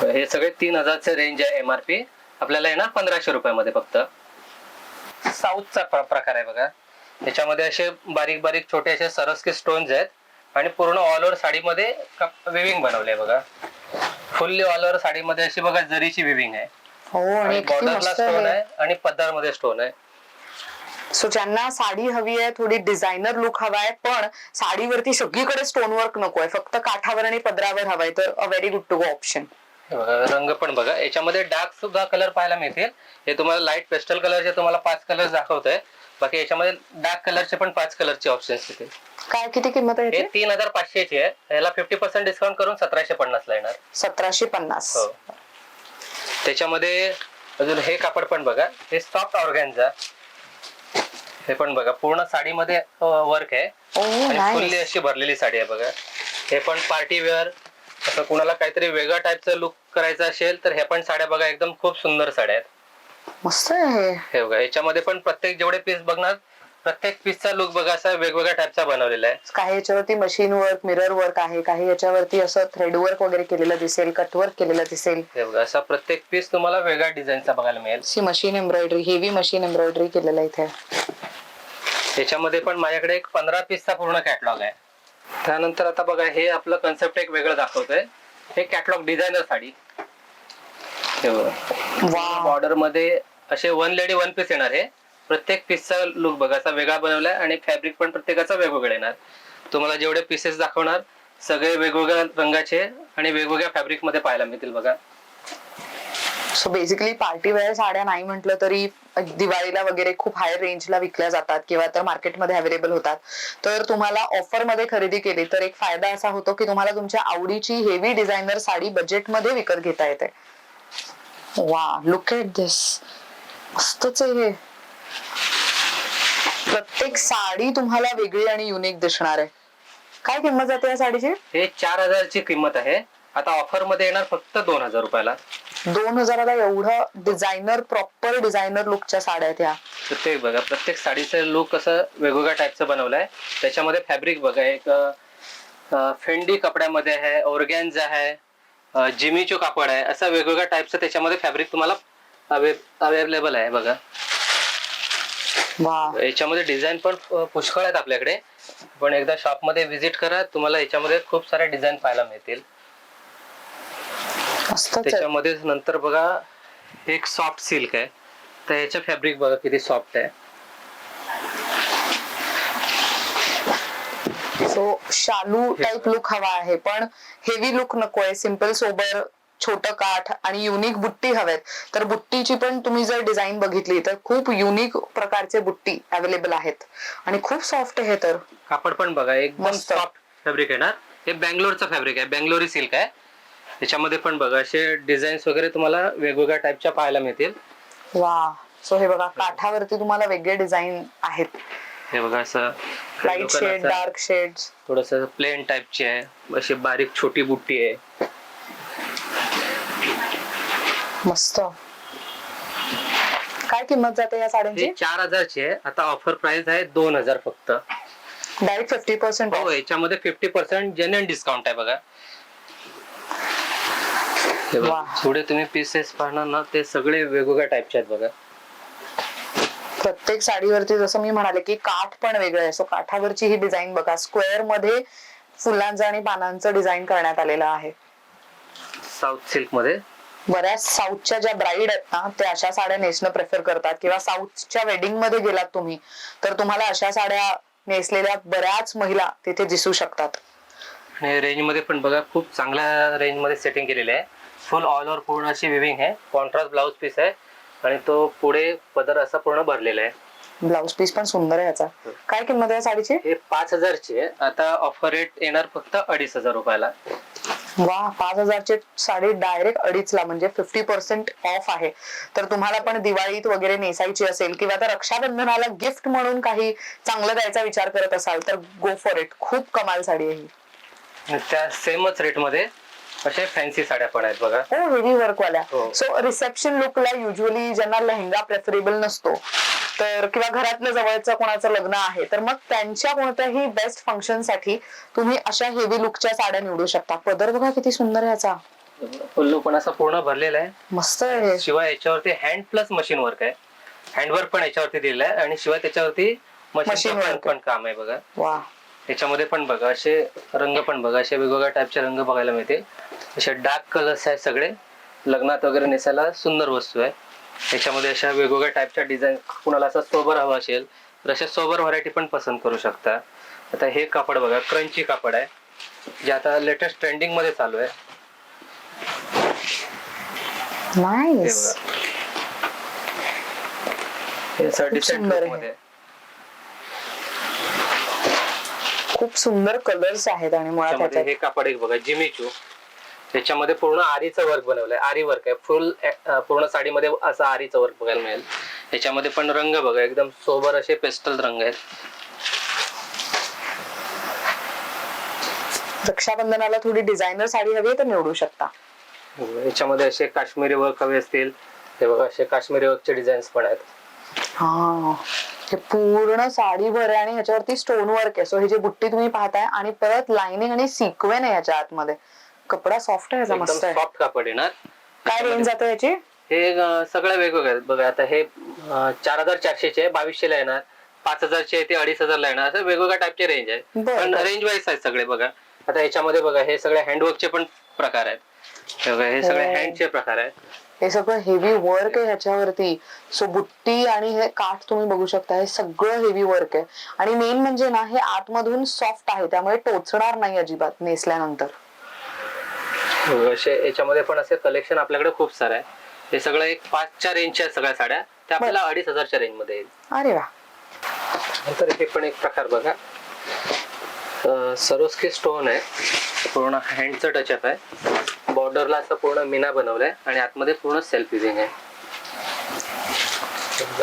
हे सगळे 3000 चे रेंज आहे. एमआरपी आपल्याला येणार 1500 रुपयामध्ये फक्त. साऊथचा प्रकार आहे बघा. याच्यामध्ये असे बारीक बारीक छोटे असे सरस्की स्टोन्स आहेत आणि पूर्ण ऑल ओव्हर साडीमध्ये विविंग बनवले बघा. फुल्ली ऑल ओव्हर साडीमध्ये अशी बघा जरीची विविंग आहे. हो, आणि किती बॉर्डरला मस्त स्टोन आहे. आहे आणि पदरमध्ये स्टोन आहे. सो ज्यांना साडी हवी आहे, थोडी डिझायनर लुक हवाय पण साडीवरती सगळीकडे स्टोन वर्क नकोय, फक्त काठावर आणि पदरावर हवाय, तर a very good to go option. रंग पण बघा, याच्यामध्ये डार्क सुद्धा कलर पाहायला मिळतील. हे तुम्हाला लाईट पेस्टल कलरचे तुम्हाला 5 कलर दाखवतोय. बाकी याच्यामध्ये डार्क कलरचे पण 5 कलरचे ऑप्शन्स येतील. काय किती किंमत आहे? हे 3500 ची आहे. याला 50% डिस्काउंट करून 1750 ला येणार. 1750. हो. त्याच्यामध्ये अजून हे कापड पण बघा, हे सॉफ्ट ऑर्गॅन्झा. हे पण बघा, पूर्ण साडीमध्ये वर्क आहे आणि फुल्ली अशी भरलेली साडी आहे बघा. हे पण पार्टी वेअर, असं कुणाला काहीतरी वेगळ्या टाईपचं लुक करायचं असेल तर ह्या पण साड्या बघा, एकदम खूप सुंदर साड्या आहेत. मस्त आहे. हे बघा, याच्यामध्ये पण प्रत्येक जेवढे पीस बघणार प्रत्येक पीसचा लुक बघा असा वेगवेगळ्या टाईपचा बनवलेला आहे. काही याच्यावरती मशीन वर्क, मिरर वर्क आहे, काही याच्यावरती असं थ्रेड वर्क वगैरे केलेलं दिसेल, कट वर्क केलेलं दिसेल. हे बघा, असा प्रत्येक पीस तुम्हाला वेगळ्या डिझाईनचा बघायला मिळेल. Machine embroidery, heavy machine embroidery केलेलं इथे. याच्यामध्ये पण माझ्याकडे एक 15 पीसचा पूर्ण कॅटलॉग आहे. त्यानंतर आता बघा, हे आपलं कन्सेप्ट एक वेगळं दाखवतोय. हे कॅटलॉग डिझायनर साडी. वा बॉर्डर मध्ये असे वन लेडी वन पीस येणार. हे प्रत्येक पीसचा लुक बघा असा वेगळा बनवलाय आणि फॅब्रिक पण प्रत्येकाचा वेगवेगळा येणार. तुम्हाला जेवढे पीसेस दाखवणार सगळे वेगवेगळ्या रंगाचे आणि वेगवेगळ्या फॅब्रिक मध्ये पाहायला मिळतील बघा. सो बेसिकली पार्टी वेअर साड्या नाही म्हटलं तरी दिवाळीला वगैरे खूप हाय रेंजला विकल्या जातात किंवा तर मार्केटमध्ये अवेलेबल होतात. तर तुम्हाला ऑफर मध्ये खरेदी केली तर एक फायदा असा होतो की तुम्हाला तुमच्या आवडीची हेवी डिझायनर साडी बजेटमध्ये विकत घेता येते. वा, लुक एट दिस, मस्तच आहे हे. प्रत्येक साडी तुम्हाला वेगळी आणि युनिक दिसणार आहे. काय किंमत जाते या साडीची? हे 4,000 ची किंमत आहे. आता ऑफर मध्ये येणार फक्त 2,000 रुपयाला. 2000ला एवढं डिझायनर, प्रॉपर डिझायनर लुकच्या साड्या आहेत ह्या. प्रत्येक बघा, प्रत्येक साडीचं लुक असं वेगवेगळ्या टाईपचं बनवलंय. त्याच्यामध्ये फॅब्रिक बघा, एक फेंडी कपड्यामध्ये आहे, ऑर्गॅन्झा आहे, जिमीचो कापड आहे, असं वेगवेगळ्या टाईपचं त्याच्यामध्ये फॅब्रिक तुम्हाला अवेलेबल आहे बघा. वा, याच्यामध्ये डिझाईन पण पुष्कळ आहेत आपल्याकडे. पण एकदा शॉप मध्ये व्हिजिट करा, तुम्हाला याच्यामध्ये खूप सारे डिझाईन पाहायला मिळतील. त्याच्यामध्ये नंतर बघा एक सॉफ्ट सिल्क आहे, तर याचं फॅब्रिक बघा किती सॉफ्ट आहे. सो शालू टाइप लुक हवा आहे पण हेवी लुक नकोय. सिंपल सोबर छोटं काठ आणि युनिक बुट्टी हवेत. तर बुट्टीची पण तुम्ही जर डिझाईन बघितली तर खूप युनिक प्रकारचे बुट्टी अवेलेबल आहेत आणि खूप सॉफ्ट आहे. तर कापड पण बघा एकदम सॉफ्ट फॅब्रिक येणार. हे बँगलोरचं फॅब्रिक आहे, बँगलोरी सिल्क आहे. त्याच्यामध्ये पण बघा असे डिझाईन्स वगैरे तुम्हाला वेगवेगळ्या टाईपच्या पाहायला मिळतील. वा, सो हे बघा काठावरती तुम्हाला वेगळे डिझाईन आहेत. हे बघा असं लाईट शेड, डार्क शेड्स, थोडस प्लेन टाईपची आहे, अशी बारीक छोटी बुट्टी आहे. मस्त. काय किंमत जाते या साड्यांची? 4,000 ची आहे. आता ऑफर प्राइस आहे 2,000 फक्त. डायरेक्ट 50%. हो, याच्यामध्ये 50% जेन्युइन डिस्काउंट आहे बघा. पुढे तुम्ही पीसेस पाहणार ना, ते सगळे वेगवेगळ्या टाईपचे आहेत बघा. प्रत्येक साडीवरती जसं मी म्हणाले की काठ पण वेगळं आहे. सो काठावरची ही डिझाईन बघा, स्क्वेअर मध्ये फुलांचं आणि पानांचं डिझाईन करण्यात आलेलं आहे. साऊथ सिल्क मध्ये बऱ्याच साऊथच्या ज्या ब्राईड आहेत ना, ते अशा साड्या नेसणं प्रेफर करतात किंवा साऊथच्या वेडिंग मध्ये गेलात तुम्ही तर तुम्हाला अशा साड्या नेसलेल्या बऱ्याच महिला तिथे दिसू शकतात. आणि रेंज मध्ये पण बघा खूप चांगल्या रेंज मध्ये सेटिंग केलेली आहे. फुल ऑल ओव्हर पूर्ण अशी विविंग आहे. कॉन्ट्रास्ट ब्लाउज पीस आहे आणि तो पुढे पदर असा पूर्ण भरलेला आहे. ब्लाउज पीस पण सुंदर आहे याचा. काय किंमत आहे साडीची? हे 5,000 ची आहे. आता ऑफर रेट येणार फक्त 2,500 रुपयाला. वा, 5,000 ची साडी डायरेक्ट 2,500 ला, म्हणजे 50% ऑफ आहे. तर तुम्हाला पण दिवाळीत वगैरे नेसायची असेल किंवा तर रक्षाबंधनाला गिफ्ट म्हणून काही चांगलं द्यायचा विचार करत असाल तर गो फॉर इट. खूप कमाल साडी आहे ही. त्या सेमच रेट मध्ये अशा फॅन्सी साड्या पण आहेत बघा. हो, हेवी वर्क वाल्या. हो. सो रिसेप्शन लुकला युजली ज्यांना लेहंगा प्रेफरेबल नसतो तर किंवा घरातलं जवळचं कोणाचं लग्न आहे तर मग त्यांच्या कोणत्याही बेस्ट फंक्शन साठी तुम्ही अशा हेवी लुकच्या साड्या निवडू शकता. पदर बघा किती सुंदर आहे याचा. पल्लू पण असा पूर्ण भरलेला आहे. मस्त आहे. शिवाय याच्यावरती हँड प्लस मशीन वर्क आहे. हँडवर्क पण याच्यावरती दिलेलं आहे आणि शिवाय त्याच्यावरती मशीन वर्क पण काम आहे बघा. वा, याच्यामध्ये पण बघा असे रंग पण बघा, असे वेगवेगळ्या टाईपचे रंग बघायला मिळतील. असे डार्क कलर्स आहेत सगळे. लग्नात वगैरे नेसायला सुंदर वस्तू आहे. याच्यामध्ये अशा वेगवेगळ्या टाईपच्या डिझाईन, कुणाला असं सोबर हवा असेल तर अशा सोबर व्हरायटी पण पसंत करू शकता. आता हे कापड बघा, क्रंची कापड आहे, जे आता लेटेस्ट ट्रेंडिंग मध्ये चालू आहे. नाईस. हे डिसेंट मध्ये खूप सुंदर कलर्स आहेत आणि मुळात हे कापड एक बघा, जिमीचू. त्याच्यामध्ये पूर्ण आरीचं वर्क बनवलंय. आरी वर्क आहे फुल, पूर्ण साडीमध्ये असं आरीचं वर्क बघायला मिळेल. याच्यामध्ये पण रंग बघा, एकदम सोबर असे पेस्टल रंग आहेत. रक्षाबंधनाला थोडी डिझायनर साडी हवी तर निवडू शकता. याच्यामध्ये असे काश्मीरी वर्क हवे असतील, हे बघा असे काश्मीरी वर्कचे डिझाईन्स पण आहेत. हा, हे पूर्ण साडी भर आहे आणि ह्याच्यावरती स्टोन वर्क आहे. सो ही जी बुट्टी तुम्ही पाहताय आणि परत लाइनिंग आणि सिक्वेन आहे याच्या आतमध्ये. कपडा सॉफ्ट आहे याचा, मस्त आहे. सॉफ्ट कापड येणार. काय रेंज जाते याची? हे सगळं वेगवेगळं आहे बघा. आता हे 4,400 चे 2,200 ला येणार, 5,000 चे ते 2,500 ला येणार. असं वेगवेगळ्या टाईपचे रेंज आहे, पण रेंज वाईज आहेत सगळे बघा. आता याच्यामध्ये बघा हे सगळे हँडवर्कचे पण प्रकार आहेत. हे बघा, हे सगळे हँडचे प्रकार आहेत. हे सगळं हेवी वर्क आहे ह्याच्यावरती. सो बुट्टी आणि हे काठ तुम्ही बघू शकता, हे सगळं हेवी वर्क आहे. आणि मेन म्हणजे ना, हे आतमधून सॉफ्ट आहे, त्यामुळे टोचणार नाही अजिबात नेसल्यानंतर. असे याच्यामध्ये पण असे कलेक्शन आपल्याकडे खूप सारं आहे. हे सगळं एक 5च्या रेंजच्या सगळ्या साड्या, त्या आपल्याला 2500च्या रेंज मध्ये येईल. अरे वा. नंतर हे पण एक प्रकार बघा, सरोस्की स्टोन आहे, पूर्ण हँडचं टचअप आहे. बॉर्डरला असं पूर्ण मीना बनवलंय आणि आतमध्ये पूर्ण सेल्फ युजिंग आहे.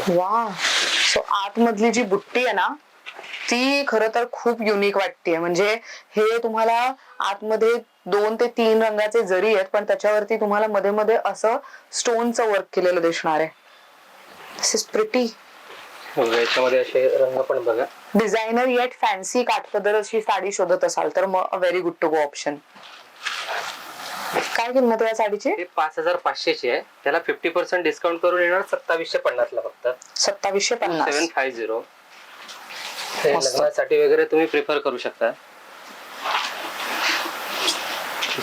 वा. सो आतमधली जी बुट्टी आहे ना, ती खरं तर खूप युनिक वाटते. म्हणजे हे तुम्हाला आतमध्ये 2 ते 3 रंगाचे जरी आहेत, पण त्याच्यावरती तुम्हाला मध्ये मध्ये असं स्टोनचं वर्क केलेलं दिसणार आहे. दिस इज प्रिटी. याच्यामध्ये असे रंग पण बघा. डिझायनर येट फॅन्सी काठपदर अशी साडी शोधत असाल तर मग a very good to go option. काय किंमत आहे या साडीची? हे 5500ची आहे. त्याला 50% डिस्काउंट करून येणार 2750 ला फक्त. 2750. 750. हे लग्नासाठी वगैरे तुम्ही प्रिफर करू शकता.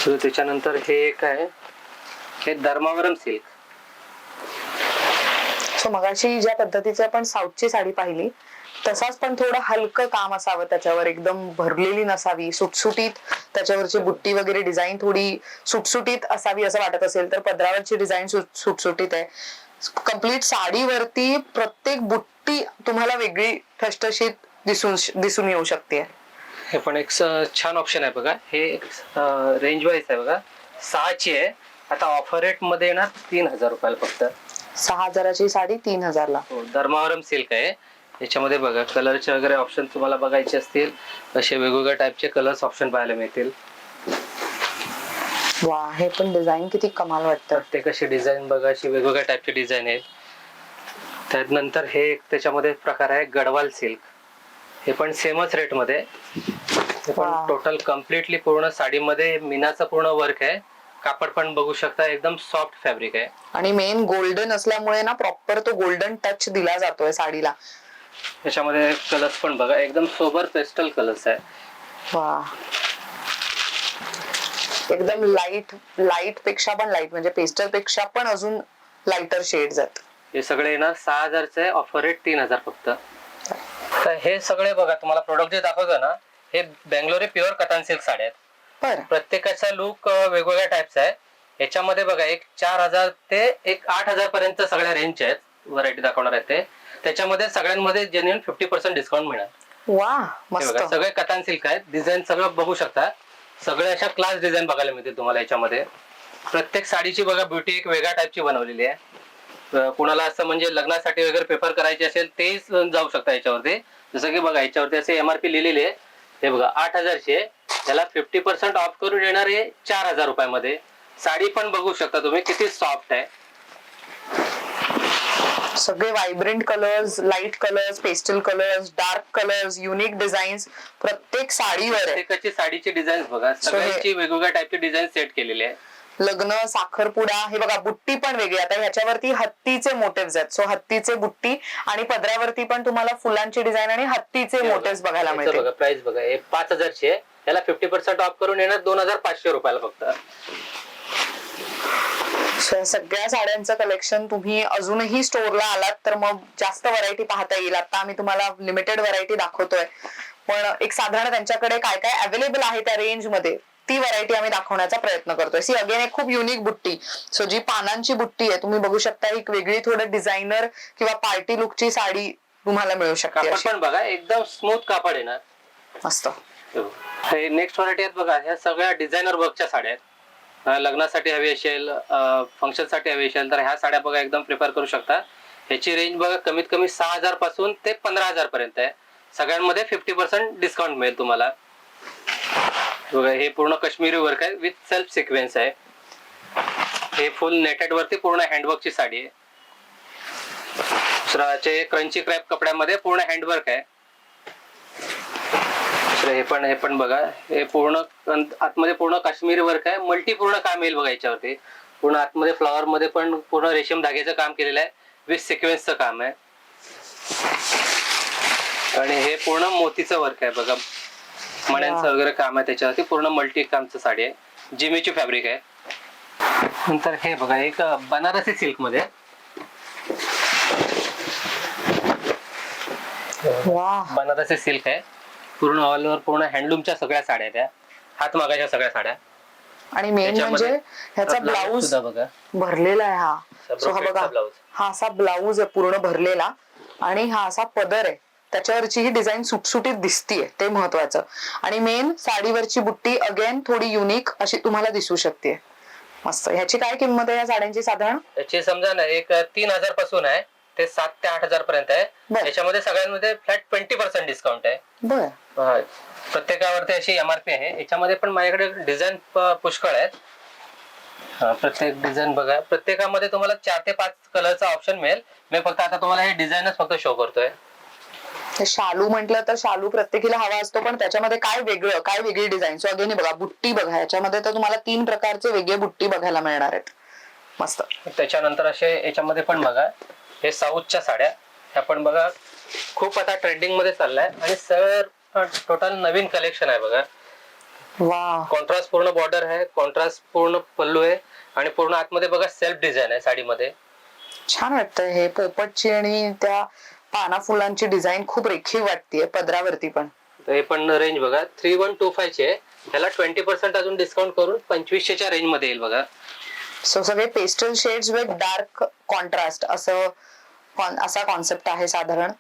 त्याच्यानंतर हे एक आहे, हे धर्मावरम सिल्क. सो मगाशी ज्या पद्धतीची आपण साऊथची साडी पाहिली तसाच, पण थोडं हलकं काम असावं त्याच्यावर, एकदम भरलेली नसावी, सुटसुटीत त्याच्यावरची बुट्टी वगैरे डिझाईन थोडी सुटसुटीत असावी असं वाटत असेल तर पदरावरची डिझाईन सुटसुटीत आहे. कम्प्लीट साडीवरती प्रत्येक बुट्टी तुम्हाला वेगळी ठसठशीत दिसून येऊ शकते. हे पण एक छान ऑप्शन आहे बघा. हे रेंज वाईज आहे बघा, 6ची आहे. आता ऑफर रेट मध्ये येणार 3000 रुपयाला फक्त. 6000ची साडी 3000ला. हो, धर्मावरम सिल्क आहे. याच्यामध्ये बघा कलरचे वगैरे ऑप्शन तुम्हाला बघायचे असतील, असे वेगवेगळ्या टाइपचे कलर्स ऑप्शन पाहायला मिळतील. वा, हे पण डिझाईन किती कमाल वाटतं. प्रत्येक अशी डिझाईन बघा, अशी वेगवेगळ्या टाइपचे डिझाईन आहेत. त्यानंतर हे एक त्याच्यामध्ये प्रकार आहे गडवाल सिल्क. हे पण सेमच रेट मध्ये. हे पण टोटल कम्प्लिटली पूर्ण साडीमध्ये मीनाचं पूर्ण वर्क आहे. कापड पण बघू शकता, एकदम सॉफ्ट फॅब्रिक आहे. आणि मेन गोल्डन असल्यामुळे ना प्रॉपर तो गोल्डन टच दिला जातोय साडीला. याच्यामध्ये कलर्स पण बघा, एकदम सोबर पेस्टल कलर्स आहे. वा, एकदम लाईट पेक्षा पण लाईट, म्हणजे पेस्टल पेक्षा पण अजून लाइटर शेड्स आहेत. हे सगळे ना 6000चे आहे, ऑफर रेट 3000 फक्त. तर हे सगळे बघा, तुम्हाला प्रोडक्ट जे दाखवतो ना, हे बेंगलोरी प्युअर कटन सिल्क साड्या आहेत. बरं. प्रत्येकाचा लुक वेगवेगळ्या टाइपचा आहे. याच्यामध्ये बघा, एक 4000 ते एक 8000 पर्यंत सगळ्या रेंज आहेत. व्हरायटी दाखवणार आहे ते. त्याच्यामध्ये सगळ्यांमध्ये जेन्युइन 50% डिस्काउंट मिळणार. वा, मस्त. सगळे कटन सिल्क आहेत. डिझाईन सगळं बघू शकता, सगळे अशा क्लास डिझाईन बघायला मिळतील तुम्हाला याच्यामध्ये. प्रत्येक साडीची बघा ब्युटी एक वेगळ्या टाइपची बनवलेली आहे. कुणाला असं म्हणजे लग्नासाठी वगैरे प्रिफर करायची असेल ते जाऊ शकता याच्यावरती. जसं की बघा, याच्यावरती असे MRP लिहिलेली आहे. हे बघा 8000ची आहे. त्याला 50% ऑफ करून येणार आहे 4000 रुपयामध्ये. साडी पण बघू शकता तुम्ही किती सॉफ्ट आहे. सगळे vibrant colours, light colours, pastel colours, dark colours, unique designs प्रत्येक साडीवर आहे. प्रत्येकाची साडीची डिझाईन बघा, सगळ्यांची वेगवेगळ्या टाइपची डिझाईन सेट केलेली आहे. लग्न, साखरपुडा, हे बघा बुट्टी पण वेगळी. आता ह्याच्यावरती हत्तीचे मोटिव्स आहेत. सो हत्तीचे बुट्टी आणि पदरावरती पण तुम्हाला फुलांची डिझाईन आणि हत्तीचे मोटिव्स बघायला मिळतील. बघा प्राइस बघा, हे 5000ची आहे. याला 50% ऑफ करून येणार 2500 रुपयाला फक्त. सगळ्या साड्यांचं कलेक्शन तुम्ही अजूनही स्टोअरला आलात तर मग जास्त व्हरायटी पाहता येईल. आता आम्ही तुम्हाला लिमिटेड व्हरायटी दाखवतोय, पण एक साधारण त्यांच्याकडे काय काय अवेलेबल आहे त्या रेंज मध्ये ती व्हरायटी आम्ही दाखवण्याचा प्रयत्न करतोय. सी अगेन एक खूप युनिक बुट्टी. सो जी पानांची बुट्टी आहे, तुम्ही बघू शकता एक वेगळी थोडं डिझायनर किंवा पार्टी लुकची साडी तुम्हाला मिळू शकते. कापड पण बघा, एकदम स्मूथ कापड आहे ना, मस्त. हे नेक्स्ट व्हरायटी आहेत बघा, ह्या सगळ्या डिझायनर वर्कच्या साड्या आहेत. लग्नासाठी हवी असेल, फंक्शन साठी हवी असेल तर ह्या साड्या बघा एकदम प्रिफर करू शकता. ह्याची रेंज बघा कमीत कमी 6000 पासून ते 15000 पर्यंत आहे. सगळ्यांमध्ये 50% डिस्काउंट मिळेल तुम्हाला. बघा, हे पूर्ण काश्मीरी वर्क आहे विथ सेल्फ सिक्वेन्स आहे. हे फुल नेटेड वरती पूर्ण हँडवर्कची साडी आहे. दुसराचे क्रंची क्रॅप कपड्यामध्ये पूर्ण हँडवर्क आहे. हे पण बघा, हे पूर्ण आतमध्ये पूर्ण काश्मीरी वर्क आहे. मल्टी पूर्ण काम येईल बघा याच्यावरती. पूर्ण आतमध्ये फ्लॉवर मध्ये पण पूर्ण रेशीम धाग्याचं काम केलेलं आहे विथ सिक्वेन्सचं काम आहे. आणि हे पूर्ण मोतीचं वर्क आहे बघा, मण्यांचं वगैरे काम आहे त्याच्यावरती. पूर्ण मल्टी कामचं साडी आहे. जिमीची फॅब्रिक आहे. नंतर हे बघा एक बनारसी सिल्क मध्ये वा, बनारसी सिल्क आहे. पूर्ण ऑल ओव्हर पूर्ण हँडलूमच्या सगळ्या साड्या त्या हातमागाच्या सगळ्या साड्या. आणि मेन म्हणजे ह्याचा ब्लाऊज सुद्धा बघा भरलेला आहे. हा सो हा बघा, ब्लाऊज हा असा ब्लाऊज आहे पूर्ण भरलेला आणि हा असा पदर आहे. त्याच्यावरची ही डिझाईन सुटसुटीत दिसतीये, ते महत्वाचं. आणि मेन साडीवरची बुट्टी अगेन थोडी युनिक अशी तुम्हाला दिसू शकते. मस्त. ह्याची काय किंमत आहे या साड्यांची साधारण? याची समजा ना एक 3,000 पासून आहे ते 7 ते 8,000 पर्यंत आहे. याच्यामध्ये सगळ्यांमध्ये फ्लॅट 20% डिस्काउंट आहे. बर. प्रत्येकावरती अशी एमआरपी आहे. याच्यामध्ये पण माझ्याकडे डिझाईन पुष्कळ आहेत. प्रत्येक डिझाईन बघा, प्रत्येकामध्ये तुम्हाला 4 ते 5 कलरचा ऑप्शन मिळेल. मी फक्त आता तुम्हाला हे डिझाईनच फक्त शो करतोय. शालू म्हटलं तर शालू प्रत्येकीला हवा असतो, पण त्याच्यामध्ये काय वेगळं, काय वेगळी डिझाईन. सो अगेन बघा, बुट्टी बघा, याच्यामध्ये तर तुम्हाला 3 प्रकारचे वेगळे बुट्टी बघायला मिळणार आहेत. मस्त. त्याच्यानंतर असे याच्यामध्ये पण बघा, हे साऊथच्या साड्या ह्या पण बघा खूप आता ट्रेंडिंग मध्ये चाललाय आणि सर टोटल नवीन कलेक्शन आहे बघा. वा, कॉन्ट्रास्ट पूर्ण बॉर्डर आहे, कॉन्ट्रास्ट पूर्ण पल्लू आहे आणि पूर्ण आतमध्ये बघा सेल्फ डिझाईन आहे साडीमध्ये. छान वाटतंय. हे पोपटची आणि त्या पाना फुलांची डिझाईन खूप रेखीव वाटतेय पदरावरती पण. हे पण रेंज बघा 3125 ची आहे. ह्याला 20% अजून डिस्काउंट करून 2500च्या रेंज मध्ये येईल बघा. सो सगळे pastel shades with dark contrast असा कॉन्सेप्ट आहे साधारण.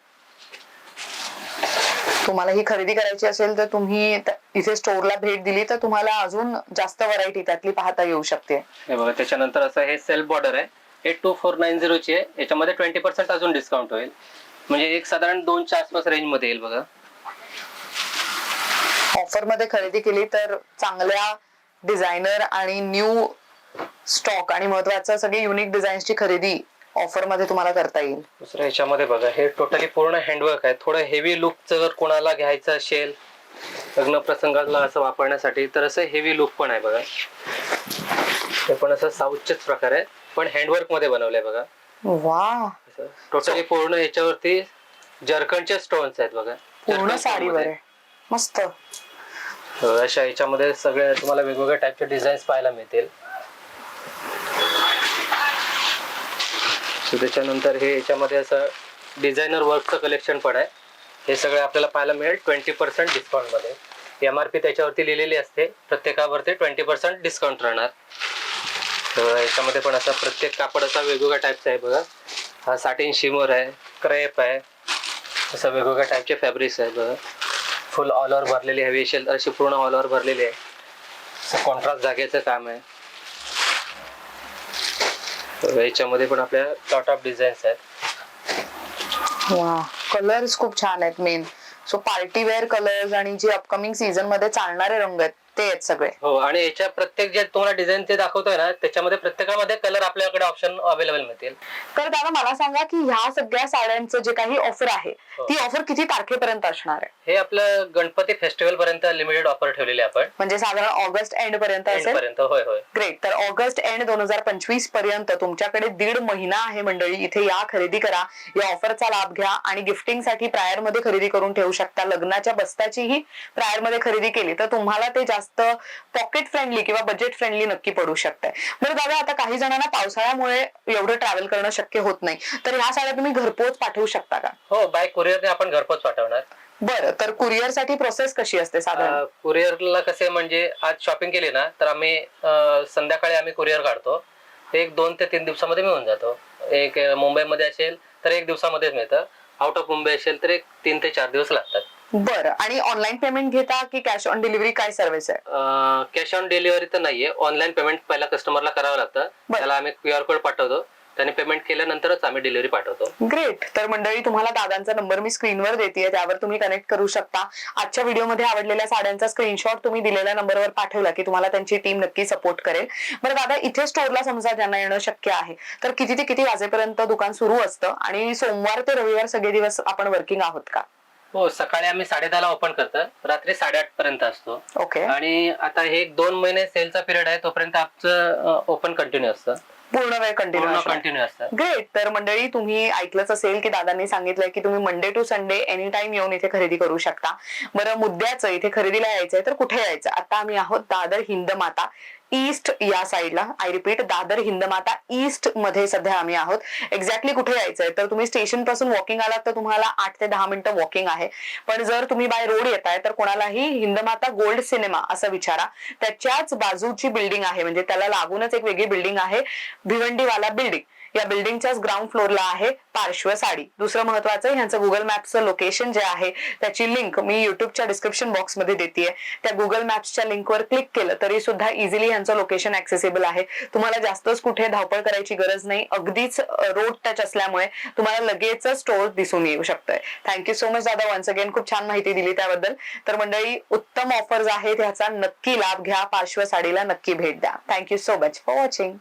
तुम्हाला ही खरेदी करायची असेल तर तुम्ही इथे स्टोअरला भेट दिली तर तुम्हाला अजून जास्त व्हरायटी त्यातली पाहता येऊ शकते. हे बघा, त्याच्यानंतर असं हे सेल्फ बॉर्डर आहे. हे 2490 ची आहे. याच्यामध्ये 20% अजून डिस्काउंट होईल, म्हणजे एक साधारण 2च्या आसपास रेंज मध्ये येईल बघा. ऑफर मध्ये खरेदी केली तर चांगल्या डिझायनर आणि न्यू स्टॉक आणि महत्वाचं सगळे युनिक डिझाईन्सची खरेदी ऑफर मध्ये तुम्हाला करता येईल. दुसऱ्या ह्याच्यामध्ये बघा, हे टोटली पूर्ण हँडवर्क आहे. थोडं हेवी लुक जर कोणाला घ्यायचं असेल लग्न प्रसंगाला असं वापरण्यासाठी तर असं हेवी लुक पण आहे बघा. हे पण असं साऊथचेच प्रकार आहे, पण हँडवर्क मध्ये बनवलंय बघा. वा, टोटली पूर्ण याच्यावरती जर्कनचे स्टोन्स आहेत बघा. पूर्ण साडीवर आहे. मस्त. अशा याच्यामध्ये सगळे तुम्हाला वेगवेगळ्या टाईपचे डिझाईन्स पाहायला मिळतील. त्याच्यानंतर हे याच्यामध्ये असं डिझायनर वर्कचं कलेक्शन पण आहे. हे सगळे आपल्याला पाहायला मिळेल 20% डिस्काउंट मध्ये. एमआरपी त्याच्यावरती लिहिलेली असते, प्रत्येकावरती 20% डिस्काउंट राहणार. याच्यामध्ये पण असा प्रत्येक कापड असा वेगवेगळ्या टाईपचा आहे बघा. हा साटिन शिमर आहे, क्रेप आहे, असं वेगवेगळ्या टाईपचे फॅब्रिक्स आहेत बघा. फुल ऑल ओव्हर भरलेली हवी असेल तर अशी पूर्ण ऑल ओव्हर भरलेली आहे. असं कॉन्ट्रास्ट जागेचं काम आहे. याच्यामध्ये पण आपल्या लॉट ऑफ डिझाईन्स आहेत. वा, कलर्स खूप छान आहेत मेन. सो पार्टी वेअर कलर्स आणि जे अपकमिंग सीझन मध्ये चालणारे रंग आहेत ते आहेत सगळे. हो, आणि याच्या प्रत्येक जे तुम्हाला डिझाईन ते दाखवतोय ना त्याच्यामध्ये प्रत्येकामध्ये कलर आपल्याकडे ऑप्शन अवेलेबल मिळतील. तर दादा मला सांगा की ह्या सगळ्या साड्यांचं जे काही ऑफर आहे ती ऑफर किती तारखेपर्यंत असणार आहे? हे आपलं गणपती फेस्टिवल पर्यंत लिमिटेड ऑफर ठेवलेली आपण, म्हणजे साधारण ऑगस्ट एंड पर्यंत असेल. होय होय. ग्रेट. तर ऑगस्ट एंड 2025 पर्यंत तुमच्याकडे 1.5 महिना आहे मंडळी. इथे या, खरेदी करा, या ऑफरचा लाभ घ्या आणि गिफ्टिंग साठी प्रायर मध्ये खरेदी करून ठेवू शकता. लग्नाच्या बस्त्याचीही प्रायर मध्ये खरेदी केली तर तुम्हाला ते जास्त पॉकेट फ्रेंडली किंवा बजेट फ्रेंडली नक्की पडू शकते. बरं दादा, आता काही जणांना पावसाळ्यामुळे एवढं ट्रॅव्हल करणं शक्य होत नाही, तर ह्या साड्या तुम्ही घरपोच पाठवू शकता का? हो, बाय कुरिअरने आपण घरपोच पाठवणार. बरं, तर कुरिअर साठी प्रोसेस कशी असते साधारण? कुरिअरला कसे म्हणजे आज शॉपिंग केली ना तर आम्ही संध्याकाळी आम्ही कुरिअर काढतो. ते एक 2 ते 3 दिवसामध्ये मिळून जातो. एक मुंबईमध्ये असेल तर 1 दिवसामध्येच मिळतं. आउट ऑफ मुंबई असेल तर एक 3 ते 4 दिवस लागतात. बरं, आणि ऑनलाईन पेमेंट घेता की कॅश ऑन डिलिव्हरी, काय सर्व्हिस आहे? कॅश ऑन डिलिव्हरी तर नाहीये. ऑनलाईन पेमेंट पहिला कस्टमरला करावं लागतं. त्याला आम्ही QR कोड पाठवतो, त्याने पेमेंट केल्यानंतरच आम्ही डिलिव्हरी पाठवतो. ग्रेट. तर मंडळी, तुम्हाला दादांचा नंबर मी स्क्रीनवर देतेय, त्यावर तुम्ही कनेक्ट करू शकता. आजच्या व्हिडिओमध्ये आवडलेल्या साड्यांचा स्क्रीनशॉट तुम्ही दिलेल्या नंबरवर पाठवला की तुम्हाला त्यांची टीम नक्की सपोर्ट करेल. बरं दादा, इथे स्टोअरला समजा ज्यांना येणं शक्य आहे तर किती ते किती वाजेपर्यंत दुकान सुरू असतं आणि सोमवार ते रविवार सगळे दिवस आपण वर्किंग आहोत का? हो, सकाळी आम्ही 10:30ला ओपन करतो, रात्री 8:30 पर्यंत असतो. ओके. आणि आता हे 2 महिने सेलचा पिरियड आहे, तोपर्यंत आमचं ओपन कंटिन्यू असतं. पूर्ण वेळ कंटिन्यू असतं. ग्रेट. तर मंडळी, तुम्ही ऐकलंच असेल की दादांनी सांगितलंय की तुम्ही Monday to Sunday any time येऊन इथे खरेदी करू शकता. बरं, मुद्द्याचं इथे खरेदीला यायचंय तर कुठे यायचं? आता आम्ही आहोत दादर हिंदमाता ईस्ट या साईडला, I repeat, Dadar Hindmata east मध्ये सध्या आम्ही आहोत. एक्झॅक्टली कुठे यायचंय तर तुम्ही स्टेशन पासून वॉकिंग आलात तर तुम्हाला 8 ते 10 मिनिटं वॉकिंग आहे. पण जर तुम्ही बाय रोड येताय तर कोणालाही हिंदमाता गोल्ड सिनेमा असं विचारा, त्याच्याच बाजूची बिल्डिंग आहे, म्हणजे त्याला लागूनच एक वेगळी बिल्डिंग आहे, भिवंडीवाला बिल्डिंग. या बिल्डिंगच्याच ग्राउंड फ्लोअरला आहे पार्श्व साडी. दुसरं महत्वाचं, ह्यांचं गुगल मॅप्सचं लोकेशन जे आहे त्याची लिंक मी युट्यूबच्या डिस्क्रिप्शन बॉक्समध्ये देतेय. त्या गुगल मॅप्सच्या लिंकवर क्लिक केलं तरी सुद्धा इझिली ह्यांचं लोकेशन ऍक्सेसिबल आहे. तुम्हाला जास्तच कुठे धावपळ करायची गरज नाही, अगदीच रोड टच असल्यामुळे तुम्हाला लगेच स्टोअर दिसून येऊ शकतंय. थँक्यू सो मच दादा, वन्स अगेन खूप छान माहिती दिली त्याबद्दल. तर मंडळी, उत्तम ऑफर्स आहेत, ह्याचा नक्की लाभ घ्या, पार्श्व साडीला नक्की भेट द्या. Thank you so much for watching.